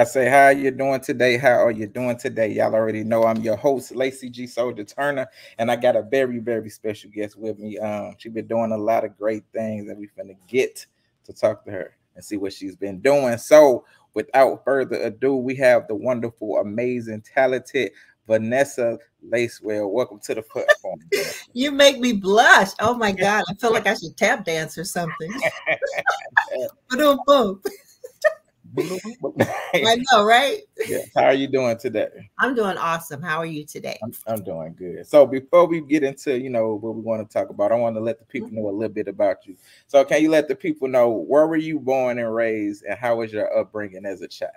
I say, how are you doing today? How are you doing today? Y'all already know I'm your host, Lacey G. Souldier Turner, and I got a very, very special guest with me. She's been doing a lot of great things, and we're finna get to talk to her and see what she's been doing. So, without further ado, we have the wonderful, amazing, talented Vanessa Lacewell. Welcome to the platform. You make me blush. Oh my God, I feel like I should tap dance or something. Boom, boom. I know, right? Yeah. How are you doing today? I'm doing awesome. How are you today? I'm doing good. So before we get into, what we want to talk about, I want to let the people know a little bit about you. So can you let the people know, where were you born and raised, and how was your upbringing as a child?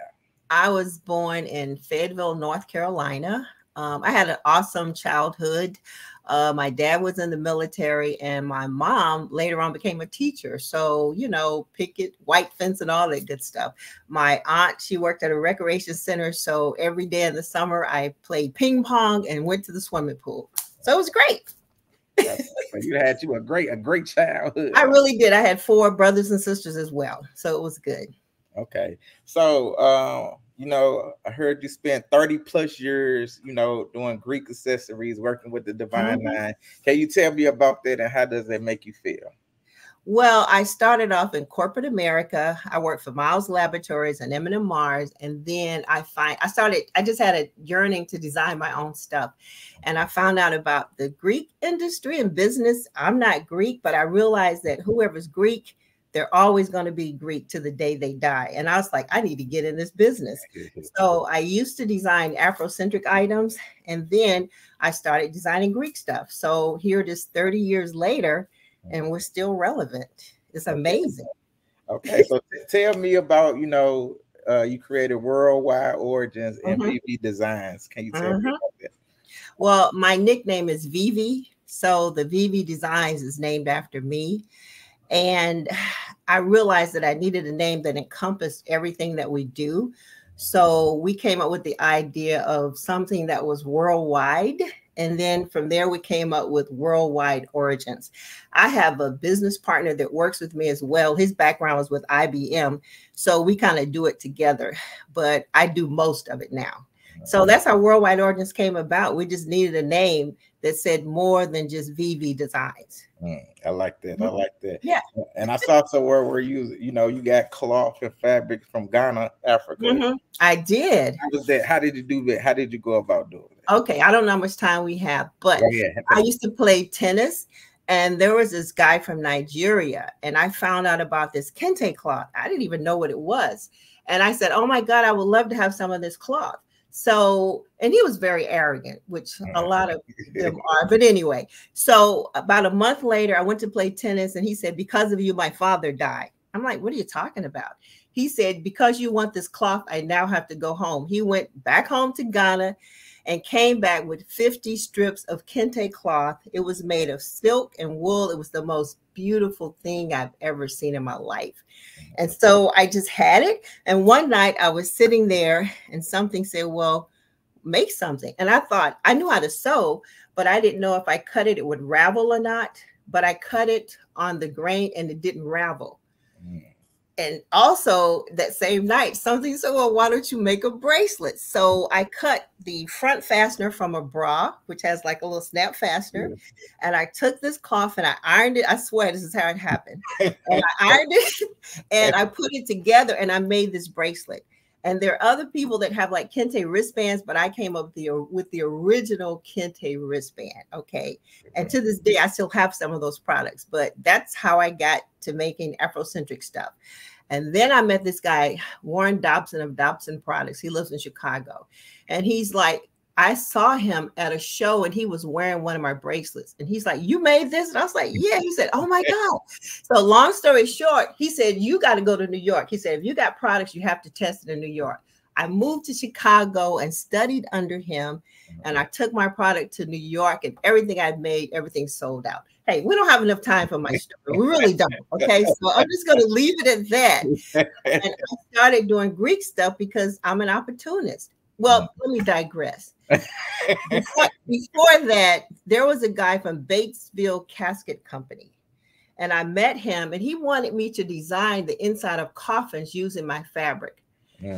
I was born in Fayetteville, North Carolina. I had an awesome childhood. My dad was in the military, and my mom later on became a teacher. So, picket, white fence, and all that good stuff. My aunt, she worked at a recreation center. So every day in the summer, I played ping pong and went to the swimming pool. So it was great. You had a great childhood. I really did. I had 4 brothers and sisters as well. So it was good. Okay. So, I heard you spent 30 plus years, doing Greek accessories, working with the Divine Nine. Can you tell me about that, and how does that make you feel? Well, I started off in corporate America. I worked for Miles Laboratories and M&M Mars. And then I just had a yearning to design my own stuff. And I found out about the Greek industry and business. I'm not Greek, but I realized that whoever's Greek, they're always going to be Greek to the day they die. And I was like, I need to get in this business. So I used to design Afrocentric items, and then I started designing Greek stuff. So here it is 30 years later, and we're still relevant. It's amazing. Okay, so tell me about, you created WorldWide Origins and VV Designs. Can you tell me about that? Well, my nickname is Vivi. So the VV Designs is named after me. And I realized that I needed a name that encompassed everything that we do. So we came up with the idea of something that was worldwide. And then from there, we came up with WorldWide Origins. I have a business partner that works with me as well. His background was with IBM. So we kind of do it together, but I do most of it now. So that's how WorldWide Origins came about. We just needed a name that said more than just VV Designs. I like that. I like that. Yeah. And I saw somewhere where you got cloth and fabric from Ghana, Africa. I did. How was that? How did you do that? How did you go about doing that? Okay. I don't know how much time we have, but I used to play tennis, and there was this guy from Nigeria, and I found out about this kente cloth. I didn't even know what it was. And I said, oh my God, I would love to have some of this cloth. So, and he was very arrogant, which a lot of them are. But anyway, so about a month later, I went to play tennis, and he said, because of you, my father died. I'm like, what are you talking about? He said, because you want this cloth, I now have to go home. He went back home to Ghana and came back with 50 strips of kente cloth. It was made of silk and wool. It was the most beautiful thing I've ever seen in my life. And so I just had it. And one night I was sitting there, and something said, well, make something. And I thought, I knew how to sew, but I didn't know if I cut it, it would ravel or not. But I cut it on the grain, and it didn't ravel. And also that same night, something said, well, why don't you make a bracelet? So I cut the front fastener from a bra, which has like a little snap fastener. And I took this cloth and I ironed it. I swear this is how it happened. And I ironed it and I put it together, and I made this bracelet. And there are other people that have like kente wristbands, but I came up with the original kente wristband. Okay. And to this day, I still have some of those products, but that's how I got to making Afrocentric stuff. And then I met this guy, Warren Dobson of Dobson Products. He lives in Chicago. And he's like, I saw him at a show and he was wearing one of my bracelets. And he's like, "You made this?" And I was like, "Yeah." He said, "Oh my God." So long story short, he said, "You got to go to New York." He said, "If you got products, you have to test it in New York." I moved to Chicago and studied under him. And I took my product to New York, and everything I'd made, everything sold out. Hey, we don't have enough time for my story. We really don't. Okay. So I'm just going to leave it at that. And I started doing Greek stuff because I'm an opportunist. Well, let me digress. Before that, there was a guy from Batesville Casket Company. And I met him, and he wanted me to design the inside of coffins using my fabric.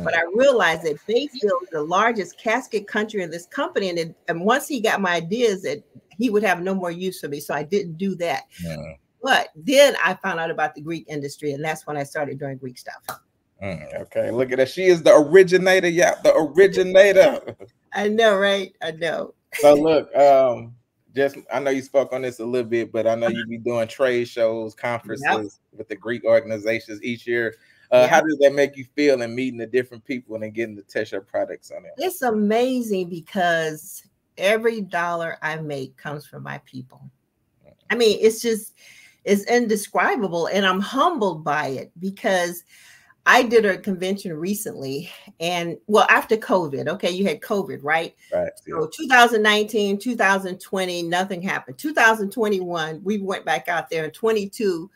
But I realized that Batesville is the largest casket country in this company. And once he got my ideas, that he would have no more use for me. So I didn't do that. But then I found out about the Greek industry, and that's when I started doing Greek stuff. Okay, look at that. She is the originator. Yeah, the originator. I know, right? I know. So look, I know you spoke on this a little bit, but I know you be doing trade shows, conferences with the Greek organizations each year. How does that make you feel in meeting the different people and then getting to test your products on them? It's amazing because every dollar I make comes from my people. I mean, it's indescribable. And I'm humbled by it because I did a convention recently, and well, after COVID, okay, you had COVID, right? Right. So 2019, 2020, nothing happened. 2021, we went back out there. In 22,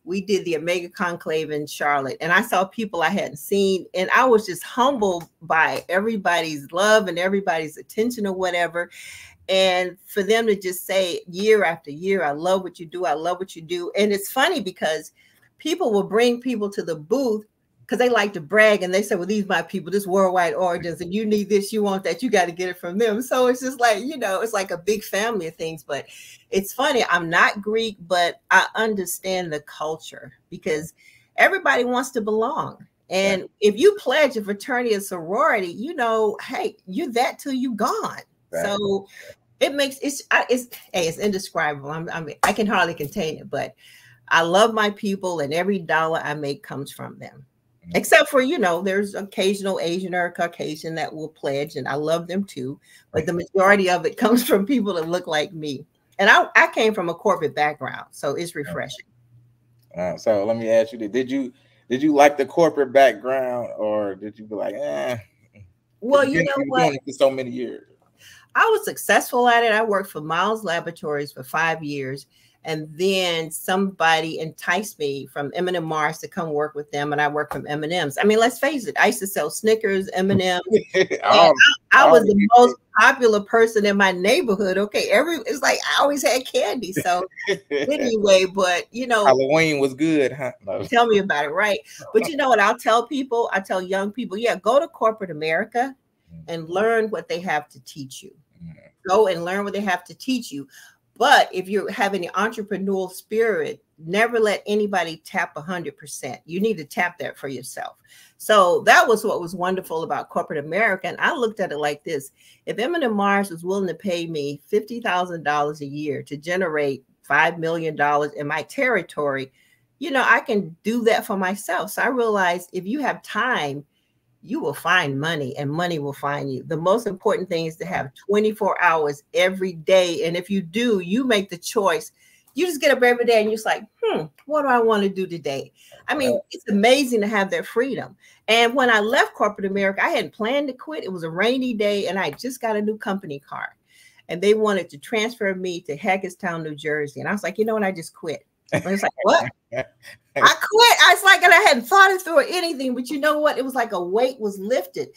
we did the Omega Conclave in Charlotte, and I saw people I hadn't seen, and I was just humbled by everybody's love and everybody's attention or whatever. And for them to just say year after year, "I love what you do. I love what you do." And it's funny because people will bring people to the booth because they like to brag, and they say, "Well, these are my people, this worldwide origins, and you need this, you want that, you got to get it from them." So it's just like, it's like a big family of things. But it's funny, I'm not Greek, but I understand the culture because everybody wants to belong. And if you pledge a fraternity or sorority, hey, you're that till you gone. Right. So it makes it's indescribable. I can hardly contain it, but I love my people, and every dollar I make comes from them. Except for, there's occasional Asian or Caucasian that will pledge, and I love them too. But the majority of it comes from people that look like me. And I came from a corporate background, so it's refreshing. So let me ask you, did you like the corporate background, or did you be like, Well, you know what? Doing it for so many years. I was successful at it. I worked for Miles Laboratories for 5 years. And then somebody enticed me from M&M Mars to come work with them, and I worked from M&M's. I mean, let's face it, I used to sell Snickers, M&M's. I was the most popular person in my neighborhood. Okay, it's like I always had candy. So anyway, but Halloween was good, huh? No. Tell me about it, right? But you know what I'll tell people? I tell young people, go to corporate America and learn what they have to teach you. Go and learn what they have to teach you. But if you're having an entrepreneurial spirit, never let anybody tap 100%. You need to tap that for yourself. So that was what was wonderful about corporate America. And I looked at it like this. If M&M Mars was willing to pay me $50,000 a year to generate $5 million in my territory, I can do that for myself. So I realized if you have time, you will find money, and money will find you. The most important thing is to have 24 hours every day. And if you do, you make the choice. You just get up every day and you're just like, what do I want to do today? I mean, it's amazing to have that freedom. And when I left corporate America, I hadn't planned to quit. It was a rainy day, and I just got a new company car. And they wanted to transfer me to Hagerstown, New Jersey. And I was like, you know what? I just quit. And it's like, what? I quit. I was like, and I hadn't thought it through or anything, but you know what? It was like a weight was lifted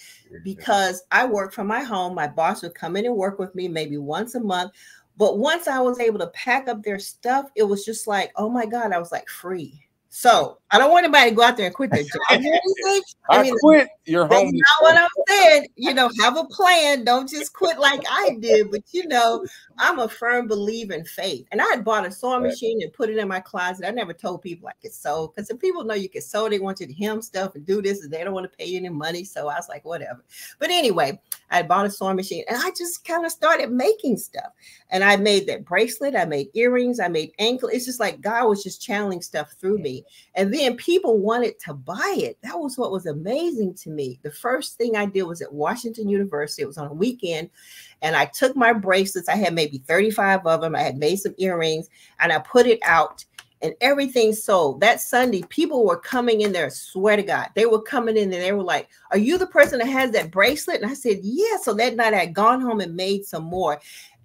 because I worked from my home. My boss would come in and work with me maybe once a month. But once I was able to pack up their stuff, it was just like, oh my God, I was like free. So I don't want anybody to go out there and quit their job. I quit. Your home. That's not what I'm saying. Have a plan. Don't just quit like I did. But I'm a firm believer in faith. And I had bought a sewing machine and put it in my closet. I never told people I could sew, because if people know you can sew, they want you to hem stuff and do this, and they don't want to pay you any money. So I was like, whatever. But anyway, I had bought a sewing machine and I just kind of started making stuff. And I made that bracelet, I made earrings, I made ankle. It's just like God was just channeling stuff through me. And then people wanted to buy it. That was what was amazing to me. The first thing I did was at Washington University. It was on a weekend. And I took my bracelets. I had maybe 35 of them. I had made some earrings and I put it out and everything sold. That Sunday, people were coming in there. I swear to God, they were coming in and they were like, are you the person that has that bracelet? And I said, yeah. So that night I had gone home and made some more.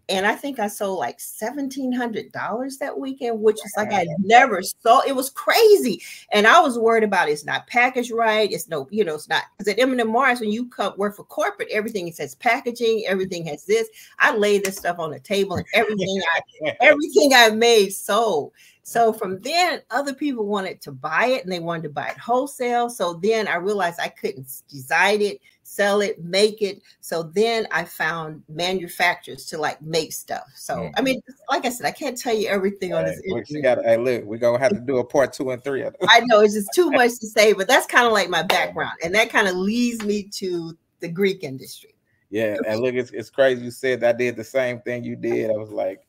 And I think I sold like $1,700 that weekend, which is like I never sold. It was crazy. And I was worried about it's not packaged right. It's no, you know, it's not, because at M&M Mars, when you work for corporate, everything it says packaging, everything has this. I laid this stuff on the table and everything I made sold. So from then, other people wanted to buy it and they wanted to buy it wholesale. So then I realized I couldn't design it, sell it, make it. So then I found manufacturers to like make stuff. So, I mean, like I said, I can't tell you everything on this interview. Hey, look, we're going to have to do a part 2 and 3 of this. I know it's just too much to say, but that's kind of like my background. And that kind of leads me to the Greek industry. Yeah. And look, it's crazy. You said I did the same thing you did. I was like,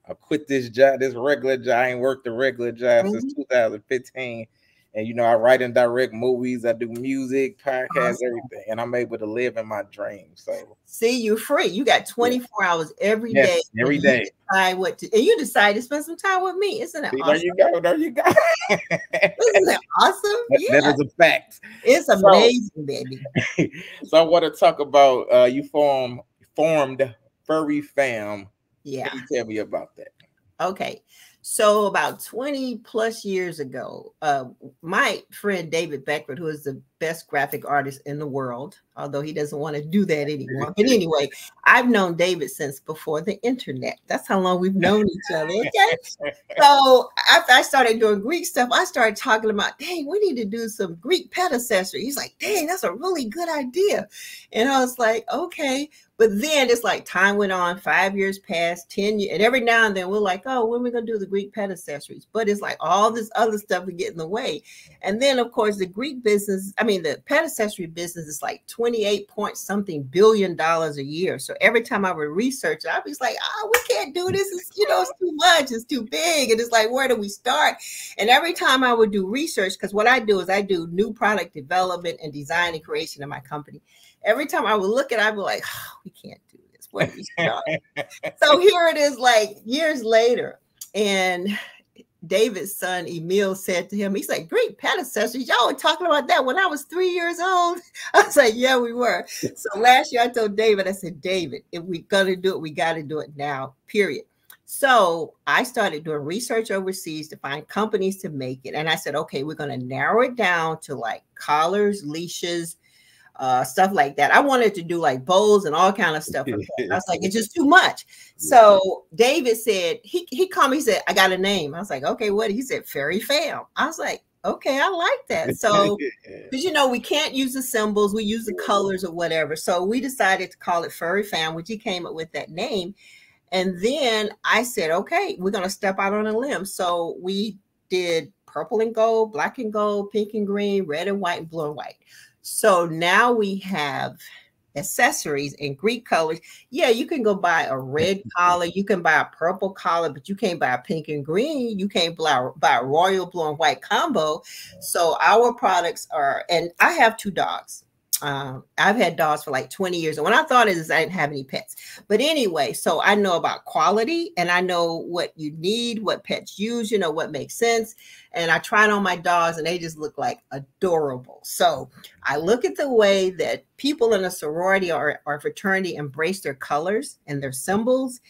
I quit this job, this regular job. I ain't worked a regular job since 2015. And, you know, I write and direct movies. I do music, podcasts, everything. And I'm able to live in my dreams. So see, you're free. You got 24 hours every day. Every day. Decide what to, and you decide to spend some time with me. Isn't that awesome? There you go. There you go. Isn't that awesome? That is a fact. It's amazing, baby. So I want to talk about you formed Furry Fam. Yeah. Can you tell me about that? Okay. So about 20 plus years ago, my friend David Beckford, who is the best graphic artist in the world, although he doesn't want to do that anymore. But anyway, I've known David since before the internet. That's how long we've known each other. Okay. So after I started doing Greek stuff, I started talking about, dang, we need to do some Greek pet accessory. He's like, dang, that's a really good idea. And I was like, okay. But then it's like time went on, 5 years passed, 10 years, and every now and then we're like, oh, when are we going to do the Greek pet accessories? But it's like all this other stuff would get in the way. And then, of course, the Greek business, I mean, the pet accessory business is like 28 point something billion a year. So every time I would research it, I was like, oh, we can't do this. It's, you know, it's too much. It's too big. And it's like, where do we start? And every time I would do research, because what I do is I do new product development and design and creation in my company. Every time I would look at it, I'd be like, oh, we can't do this. Where do we start? So here it is like years later. And David's son, Emil, said to him, he's like, Greek pet accessories. Y'all were talking about that when I was 3 years old. I was like, yeah, we were. So last year I told David, I said, David, if we're going to do it, we got to do it now, period. So I started doing research overseas to find companies to make it. And I said, okay, we're going to narrow it down to like collars, leashes, stuff like that. I wanted to do like bowls and all kind of stuff. I was like, it's just too much. So David said, he called me, he said, I got a name. I was like, okay, what? He said, Furry Fam. I was like, okay, I like that. So, because you know, we can't use the symbols, we use the colors or whatever. So we decided to call it Furry Fam, which he came up with that name. And then I said, okay, we're going to step out on a limb. So we did purple and gold, black and gold, pink and green, red and white, and blue and white. So now we have accessories in Greek colors. Yeah, you can go buy a red collar, you can buy a purple collar, but you can't buy a pink and green. You can't buy a royal blue and white combo. So our products are, and I have 2 dogs. I've had dogs for like 20 years. And when I thought is I didn't have any pets. But anyway, so I know about quality and I know what you need, what pets use, you know, what makes sense. And I tried on my dogs and they just look like adorable. So I look at the way that people in a sorority or fraternity embrace their colors and their symbols.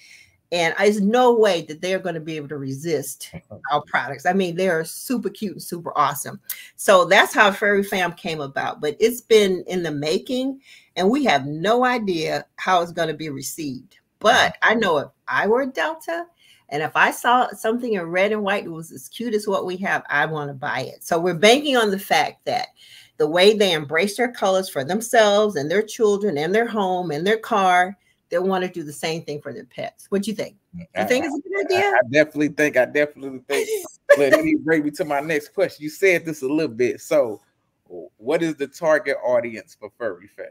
And there's no way that they're going to be able to resist our products. I mean, they're super cute and super awesome. So that's how Furry Fam came about. But it's been in the making, and we have no idea how it's going to be received. But I know if I were Delta, and if I saw something in red and white that was as cute as what we have, I want to buy it. So we're banking on the fact that the way they embrace their colors for themselves and their children and their home and their car, that want to do the same thing for their pets. What do you think? You think it's a good idea? I definitely think. Let me bring me to my next question. You said this a little bit. So, what is the target audience for Furry Fam?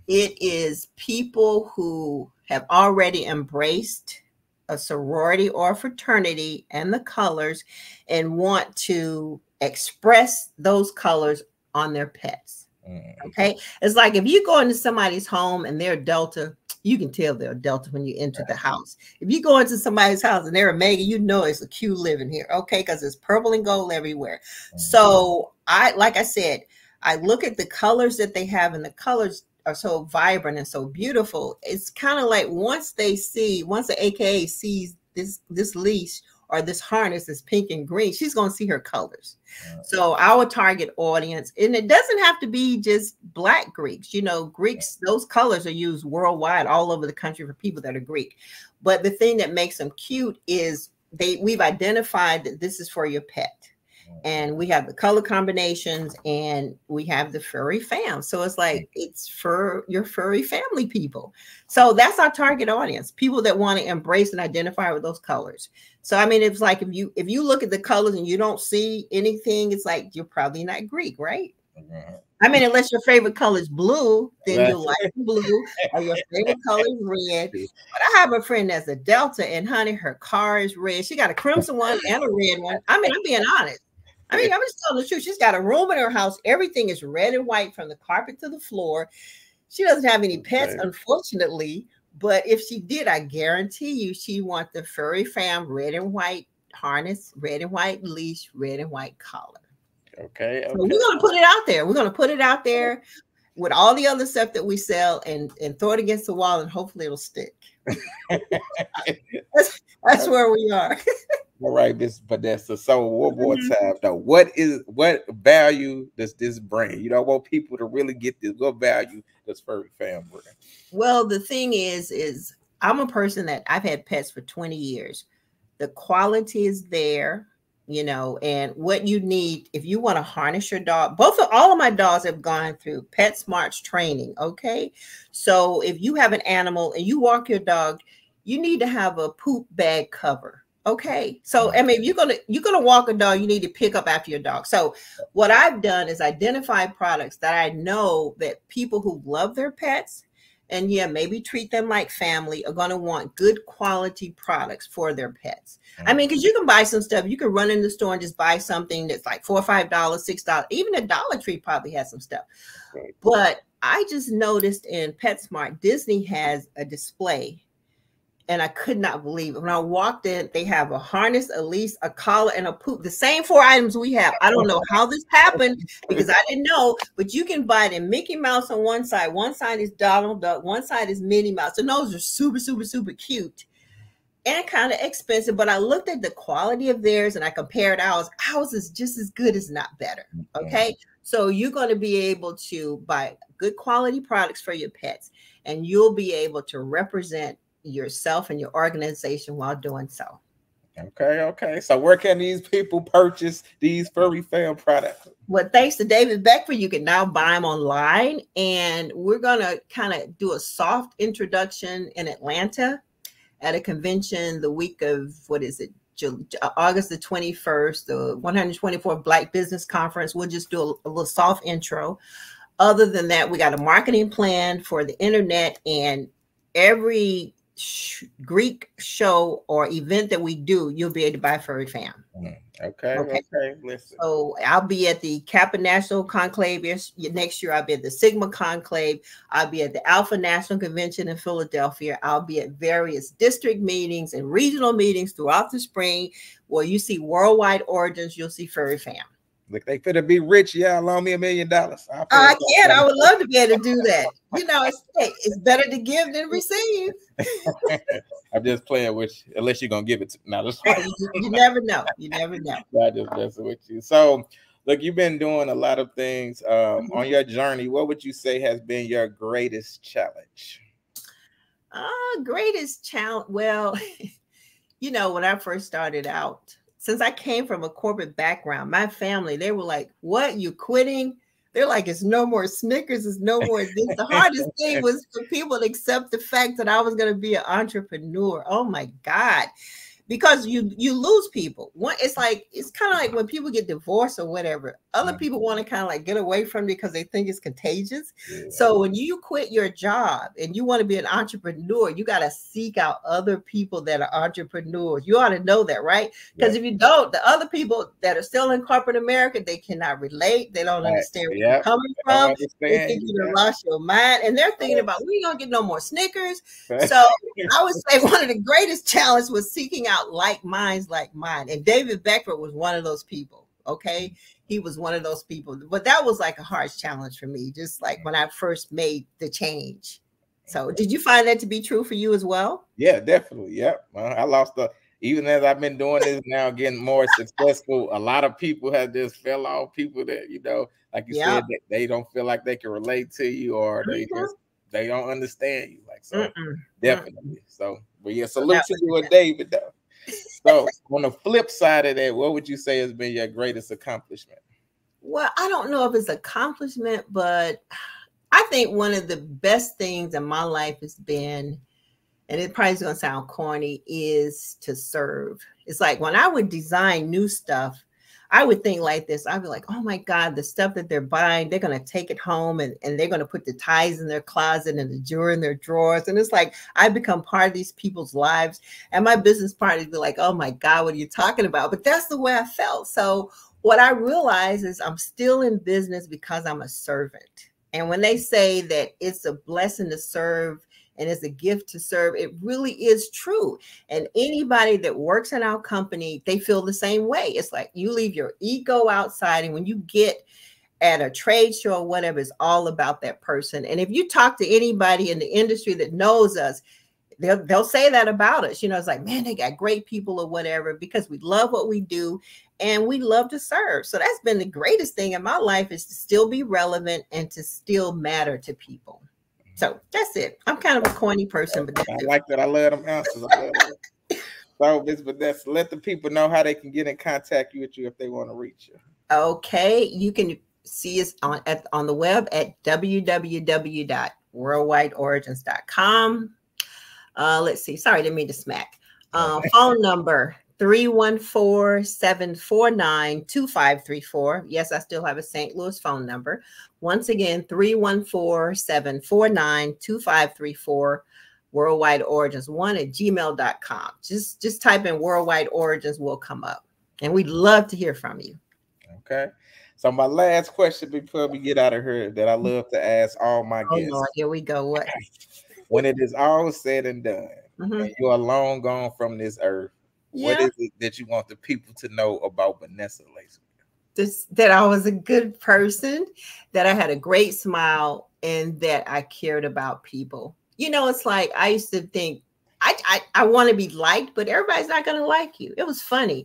It is people who have already embraced a sorority or a fraternity and the colors and want to express those colors on their pets. Okay. It's like if you go into somebody's home and they're Delta, you can tell they're Delta when you enter the house. If you go into somebody's house and they're a Mega, you know it's a cute living here. Okay. Because it's purple and gold everywhere. So like I said, I look at the colors that they have, and the colors are so vibrant and so beautiful. It's kind of like once the AKA sees this leash or this harness is pink and green, she's going to see her colors. So our target audience, and it doesn't have to be just Black Greeks. You know, Greeks, those colors are used worldwide all over the country for people that are Greek. But the thing that makes them cute is we've identified that this is for your pet. And we have the color combinations, and we have the furry fam. So it's like, it's for your furry family people. So that's our target audience, people that want to embrace and identify with those colors. So, I mean, it's like, if you look at the colors and you don't see anything, it's like, you're probably not Greek, right? I mean, unless your favorite color is blue, then you'll like blue, or your favorite color is red. But I have a friend that's a Delta, and honey, her car is red. She got a crimson one and a red one. I mean, I'm being honest. I mean, I'm just telling the truth. She's got a room in her house. Everything is red and white from the carpet to the floor. She doesn't have any pets, unfortunately. But if she did, I guarantee you she'd want the Furry Fam red and white harness, red and white leash, red and white collar. Okay. So we're going to put it out there. We're going to put it out there with all the other stuff that we sell, and throw it against the wall, and hopefully it'll stick. That's where we are. All right, Miss Vanessa. So one more time, though, what value does this bring? You know, I want people to really get this. What value does Furry Fam bring? Well, the thing is I'm a person that I've had pets for 20 years. The quality is there, you know, and what you need if you want to harness your dog. All of my dogs have gone through PetSmart's training. Okay, so if you have an animal and you walk your dog, you need to have a poop bag cover. Okay, so I mean, if you're gonna walk a dog, you need to pick up after your dog. So what I've done is identify products that I know that people who love their pets and maybe treat them like family are going to want good quality products for their pets. I mean, because you can buy some stuff, you can run in the store and just buy something that's like $4 or $5, $6. Even a Dollar Tree probably has some stuff. But I just noticed in PetSmart, Disney has a display. And I could not believe it. When I walked in, they have a harness, a leash, a collar, and a poop. The same 4 items we have. I don't know how this happened because I didn't know, but you can buy it in Mickey Mouse on one side. One side is Donald Duck. One side is Minnie Mouse. And those are super, super, super cute and kind of expensive. But I looked at the quality of theirs and I compared ours. Ours is just as good as not better. Okay. So you're going to be able to buy good quality products for your pets, and you'll be able to represent yourself and your organization while doing so. Okay. So where can these people purchase these Furry Fam products? Well, thanks to David Beckford, you can now buy them online, and we're going to kind of do a soft introduction in Atlanta at a convention the week of, August the 21st, the 124th Black Business Conference. We'll just do a little soft intro. Other than that, we got a marketing plan for the internet, and every Greek show or event that we do, you'll be able to buy Furry Fam. Okay. Listen. So I'll be at the Kappa National Conclave next year. I'll be at the Sigma Conclave. I'll be at the Alpha National Convention in Philadelphia. I'll be at various district meetings and regional meetings throughout the spring where you see worldwide origins. You'll see Furry Fam. Look, they finna be rich. Yeah, loan me $1 million. I can. I would love to be able to do that. You know, it's better to give than receive. I'm just playing with you, unless you're gonna give it to me. You never know. You never know. I just messing with you. So, look, you've been doing a lot of things on your journey. What would you say has been your greatest challenge? Greatest challenge. Well, you know, when I first started out, since I came from a corporate background, my family, they were like, what, you quitting? They're like, it's no more Snickers, it's no more this. The hardest thing was for people to accept the fact that I was going to be an entrepreneur. Oh my God. Because you lose people. It's kind of like when people get divorced or whatever, other people want to kind of like get away from it because they think it's contagious. Yeah. So when you quit your job and you want to be an entrepreneur, you got to seek out other people that are entrepreneurs. You ought to know that, right? Because if you don't, the other people that are still in corporate America, they cannot relate. They don't understand where you're coming from. They think you lost your mind, and they're thinking about, we don't get no more Snickers. So I would say one of the greatest challenges was seeking out like minds like mine. And David Beckford was one of those people. Okay. He was one of those people. But that was like a hard challenge for me, just like when I first made the change. So did you find that to be true for you as well? Yeah, definitely. Yep. I lost even as I've been doing this now, getting more successful, a lot of people have just fell off. People that, you know, like you said, that they don't feel like they can relate to you, or they don't understand you. Like, so definitely. So, but yeah, salute to you and David though. So on the flip side of that, what would you say has been your greatest accomplishment? Well, I don't know if it's accomplishment, but I think one of the best things in my life has been, and it probably is going to sound corny, is to serve. It's like when I would design new stuff, I would think like this. I'd be like, oh my God, the stuff that they're buying, they're going to take it home and they're going to put the ties in their closet and the jewelry in their drawers. And it's like, I become part of these people's lives. And my business partners be like, oh my God, what are you talking about? But that's the way I felt. So what I realize is I'm still in business because I'm a servant. And when they say that it's a blessing to serve, and it's a gift to serve, it really is true. And anybody that works in our company, they feel the same way. It's like you leave your ego outside, and when you get at a trade show or whatever, it's all about that person. And if you talk to anybody in the industry that knows us, they'll say that about us. You know, it's like, man, they got great people or whatever, because we love what we do and we love to serve. So that's been the greatest thing in my life, is to still be relevant and to still matter to people. So that's it. I'm kind of a corny person, but that's I like that. I love them answers. So, Ms. Vanessa, let the people know how they can get in contact with you if they want to reach you. Okay, you can see us on the web at www.worldwideorigins.com. Let's see. Sorry, didn't mean to smack. Phone number 314-749-2534. Yes, I still have a St. Louis phone number. Once again, 314-749-2534. WorldWideOrigins1@gmail.com. Just type in Worldwide Origins, will come up. And we'd love to hear from you. Okay. So my last question before we get out of here that I love to ask all my guests. Lord, here we go. What? When it is all said and done, and you are long gone from this earth, what is it that you want the people to know about Vanessa Lacewell? That I was a good person, that I had a great smile, and that I cared about people. You know, it's like I used to think I want to be liked, but everybody's not going to like you. It was funny.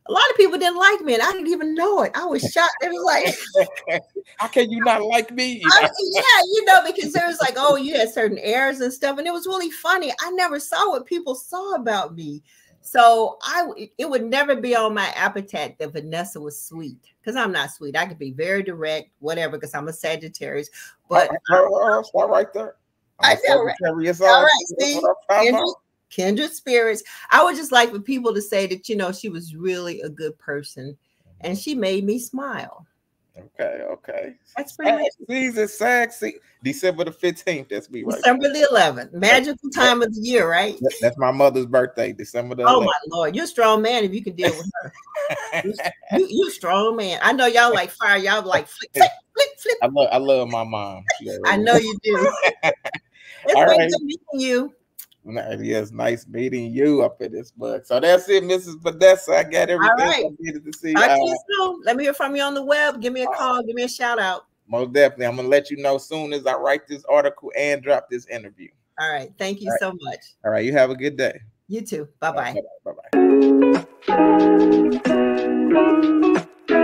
A lot of people didn't like me, and I didn't even know it. I was shocked. It was like, how can you not like me? Yeah, you know, because there was like, oh, you had certain airs and stuff, and it was really funny. I never saw what people saw about me. So it would never be on my appetite that Vanessa was sweet, because I'm not sweet. I could be very direct, whatever, because I'm a Sagittarius. But start right there. I know, right? All right, see, kindred spirits. I would just like for people to say that, you know, she was really a good person, and she made me smile. Okay. That's pretty much season sexy. December the 15th. That's me, right? December the 11th. Magical time of the year, right? That's my mother's birthday, December the 11th. Oh my Lord, you're a strong man if you can deal with her. you strong man. I know y'all like fire. Y'all like flip. I love my mom. I know you do. It's great to meet you. Yes, nice meeting you up in this book. So that's it, Mrs. Vanessa. I got everything I needed to see. Let me hear from you on the web. Give me a call. Give me a shout out. Most definitely. I'm going to let you know soon as I write this article and drop this interview. All right. Thank you so much. All right. You have a good day. You too. Bye-bye. Bye-bye.